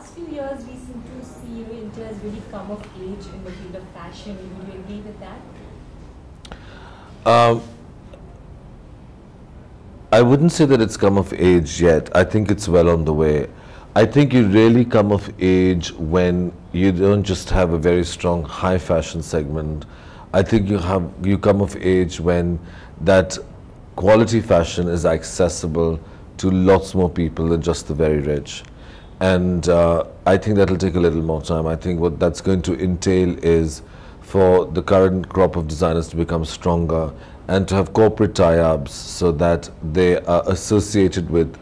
last few years we seem to see India has really come of age in the field of fashion. Would you agree with that? I wouldn't say that it's come of age yet. I think it's well on the way. I think you really come of age when you don't just have a very strong high fashion segment. I think you come of age when that quality fashion is accessible to lots more people than just the very rich. And I think that'll take a little more time. I think what that's going to entail is for the current crop of designers to become stronger and to have corporate tie-ups so that they are associated with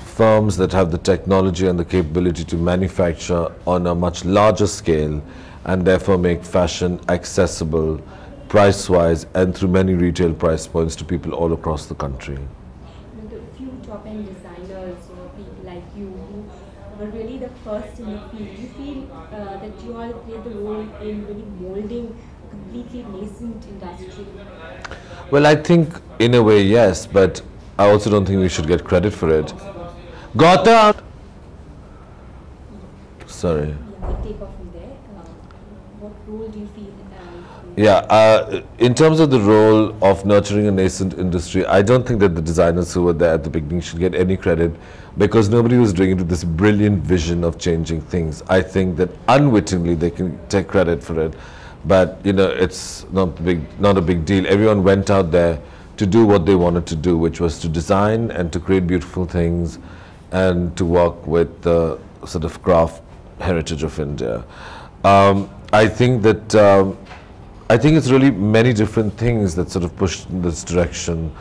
firms that have the technology and the capability to manufacture on a much larger scale and therefore make fashion accessible price-wise and through many retail price points to people all across the country. The few top-end designers, people like you, who were really the first in the field, do you feel that you all played the role in really molding a completely nascent industry? Well, I think in a way, yes, but I also don't think we should get credit for it. Gautam! Sorry. Yeah, we take off from there. What role do you feel? Yeah, in terms of the role of nurturing a nascent industry, I don't think that the designers who were there at the beginning should get any credit because nobody was doing it with this brilliant vision of changing things. I think that unwittingly they can take credit for it, but it's not a big deal. Everyone went out there to do what they wanted to do, which was to design and to create beautiful things and to work with the sort of craft heritage of India. I think it's really many different things that sort of pushed in this direction.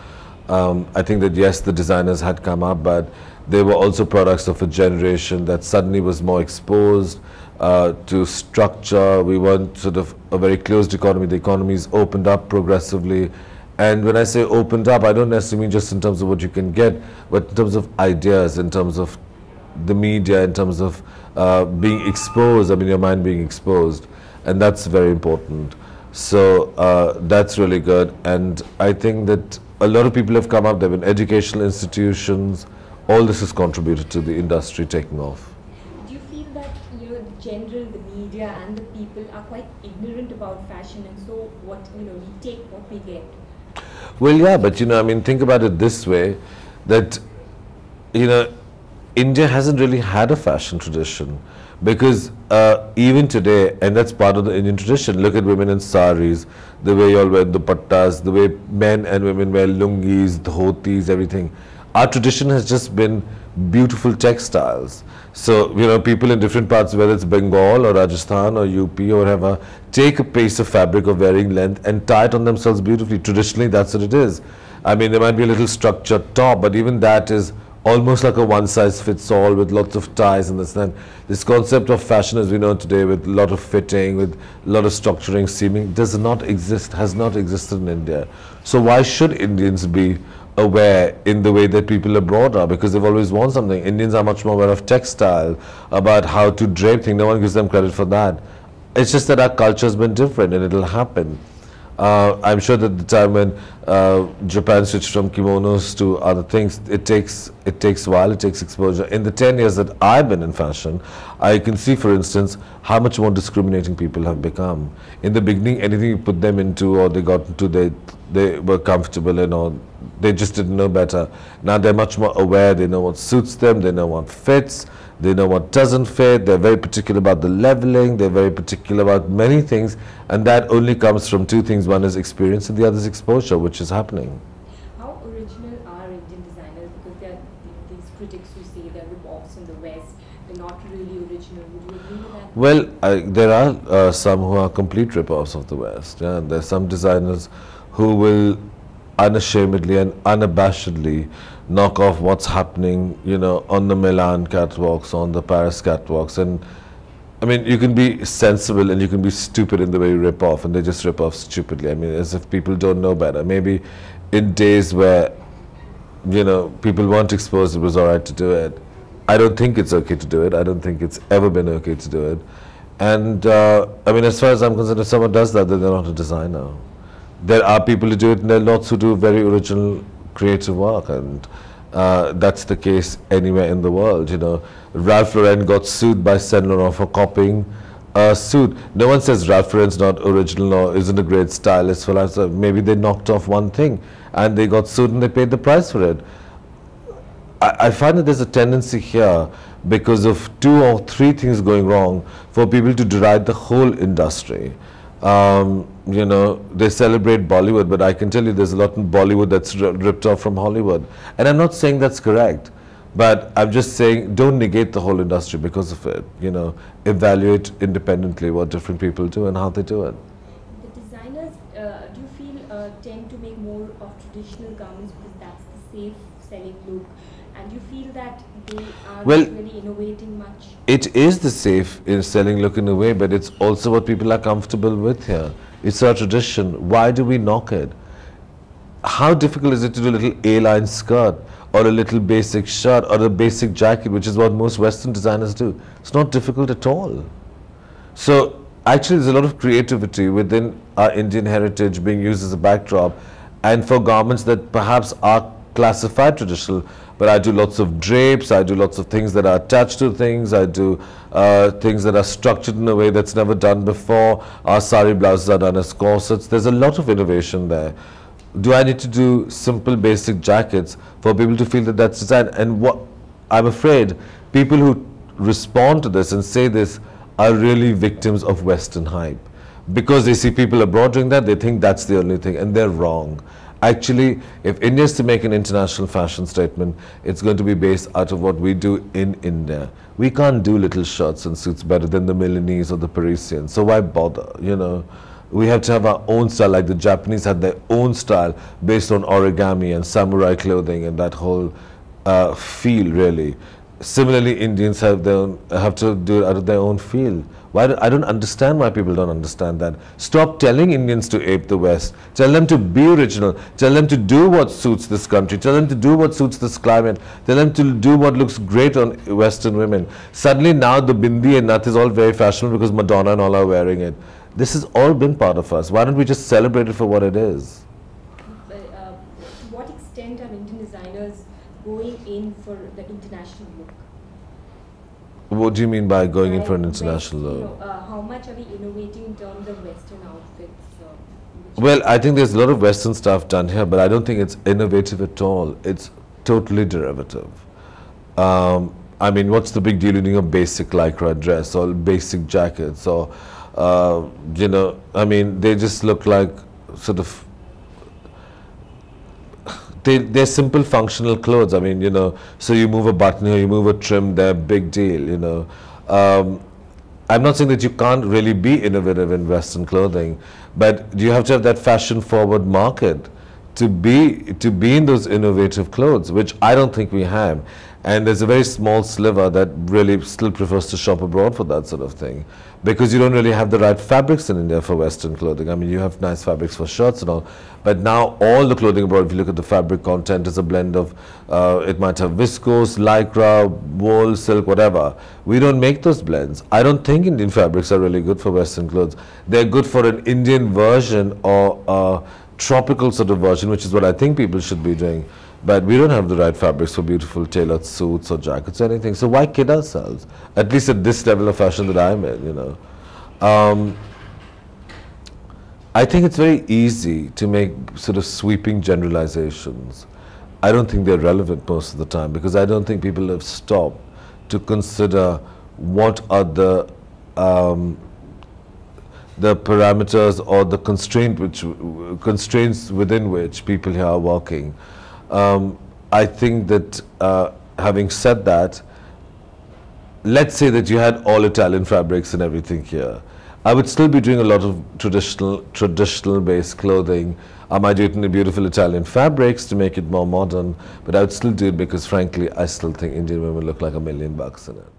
I think that yes, the designers had come up, but they were also products of a generation that suddenly was more exposed to structure. We weren't sort of a very closed economy. The economy's opened up progressively. And when I say opened up, I don't necessarily mean just in terms of what you can get, but in terms of ideas, in terms of the media, in terms of being exposed, I mean your mind being exposed. And that's very important. So that's really good, and I think that a lot of people have come up. There have been educational institutions. All this has contributed to the industry taking off. Do you feel that the general, the media, and the people are quite ignorant about fashion, and so we take what we get? Well, yeah, but I mean, think about it this way: that India hasn't really had a fashion tradition. Because even today, and that's part of the Indian tradition, look at women in saris, the way you all wear dupattas, the way men and women wear lungis, dhotis, everything. Our tradition has just been beautiful textiles. So, people in different parts, whether it's Bengal or Rajasthan or UP or whatever, take a piece of fabric of varying length and tie it on themselves beautifully. Traditionally, that's what it is. I mean, there might be a little structured top, but even that is almost like a one-size-fits-all with lots of ties and this and that. This concept of fashion as we know today with a lot of fitting, with a lot of structuring, seaming, does not exist, has not existed in India. So why should Indians be aware in the way that people abroad are? Because they've always worn something. Indians are much more aware of textile, about how to drape things. No one gives them credit for that. It's just that our culture has been different and it'll happen. I'm sure that the time when Japan switched from kimonos to other things, it takes a while, it takes exposure. In the 10 years that I've been in fashion, I can see, for instance, how much more discriminating people have become. In the beginning, anything you put them into or they got into, they were comfortable in, or they just didn't know better. Now they're much more aware, they know what suits them, they know what fits, they know what doesn't fit, they're very particular about the leveling, they're very particular about many things, and that only comes from two things. One is experience and the other is exposure, which is happening. How original are Indian designers? Because there are these critics who say they're rip-offs in the West, they're not really original. Would you agree with that? Well, there are some who are complete rip-offs of the West. Yeah? There's some designers who will unashamedly and unabashedly knock off what's happening, on the Milan catwalks, on the Paris catwalks. And I mean, you can be sensible and you can be stupid in the way you rip off, and they just rip off stupidly. I mean, as if people don't know better. Maybe in days where, people weren't exposed, it was all right to do it. I don't think it's okay to do it. I don't think it's ever been okay to do it. And I mean, as far as I'm concerned, if someone does that, then they're not a designer. There are people who do it, and there are lots who do very original, creative work, and That's the case anywhere in the world. You know, Ralph Lauren got sued by Saint Laurent for copying a suit. No one says Ralph Lauren's not original or isn't a great stylist for life. So maybe they knocked off one thing and they got sued and they paid the price for it. I find that there's a tendency here, because of 2 or 3 things going wrong, for people to deride the whole industry. You know, they celebrate Bollywood, but I can tell you there's a lot in Bollywood that's ripped off from Hollywood. And I'm not saying that's correct, but I'm just saying don't negate the whole industry because of it. You know, evaluate independently what different people do and how they do it. The designers, do you feel, tend to make more of traditional garments because that's the safe selling look? And you feel that they are really innovating much? It is the safe in selling look in a way, but it's also what people are comfortable with here. It's our tradition. Why do we knock it? How difficult is it to do a little A-line skirt or a little basic shirt or a basic jacket, which is what most Western designers do? It's not difficult at all. So actually there's a lot of creativity within our Indian heritage being used as a backdrop, and for garments that perhaps are classified traditional. But I do lots of drapes, I do lots of things that are attached to things, I do things that are structured in a way that's never done before. Our sari blouses are done as corsets. There's a lot of innovation there. Do I need to do simple basic jackets for people to feel that that's design? And what I'm afraid people who respond to this and say this are really victims of Western hype. Because they see people abroad doing that, they think that's the only thing, and they're wrong. Actually, if India is to make an international fashion statement, it's going to be based out of what we do in India. We can't do little shirts and suits better than the Milanese or the Parisians, so why bother, you know? We have to have our own style, like the Japanese had their own style based on origami and samurai clothing and that whole feel, really. Similarly, Indians have to do it out of their own feel. I don't understand why people don't understand that. Stop telling Indians to ape the West. Tell them to be original. Tell them to do what suits this country. Tell them to do what suits this climate. Tell them to do what looks great on Western women. Suddenly now the bindi and nath is all very fashionable because Madonna and all are wearing it. This has all been part of us. Why don't we just celebrate it for what it is? To what extent are Indian designers going in for the international look? What do you mean by going in for an international look? You know, how much are we innovating in terms of Western outfits? Well, I think there's a lot of Western stuff done here, but I don't think it's innovative at all. It's totally derivative. I mean, what's the big deal in doing a basic lycra dress or basic jackets or, you know, I mean, they just look like sort of, they're simple functional clothes. I mean, you know, so you move a button here, you move a trim, they're a big deal, you know. I'm not saying that you can't really be innovative in Western clothing, but you have to have that fashion-forward market to be in those innovative clothes, which I don't think we have. And there's a very small sliver that really still prefers to shop abroad for that sort of thing, because you don't really have the right fabrics in India for Western clothing. I mean, you have nice fabrics for shirts and all, but now all the clothing abroad, if you look at the fabric content, is a blend of, it might have viscose, lycra, wool, silk, whatever. We don't make those blends. I don't think Indian fabrics are really good for Western clothes. They're good for an Indian version or a tropical sort of version, which is what I think people should be doing. But we don't have the right fabrics for beautiful tailored suits or jackets or anything. So why kid ourselves? At least at this level of fashion that I'm in, you know. I think it's very easy to make sort of sweeping generalizations. I don't think they're relevant most of the time, because I don't think people have stopped to consider what are the parameters or the constraints within which people here are working. I think that having said that, let's say that you had all Italian fabrics and everything here. I would still be doing a lot of traditional based clothing. I might do it in the beautiful Italian fabrics to make it more modern, but I would still do it because frankly, I still think Indian women look like $1 million in it.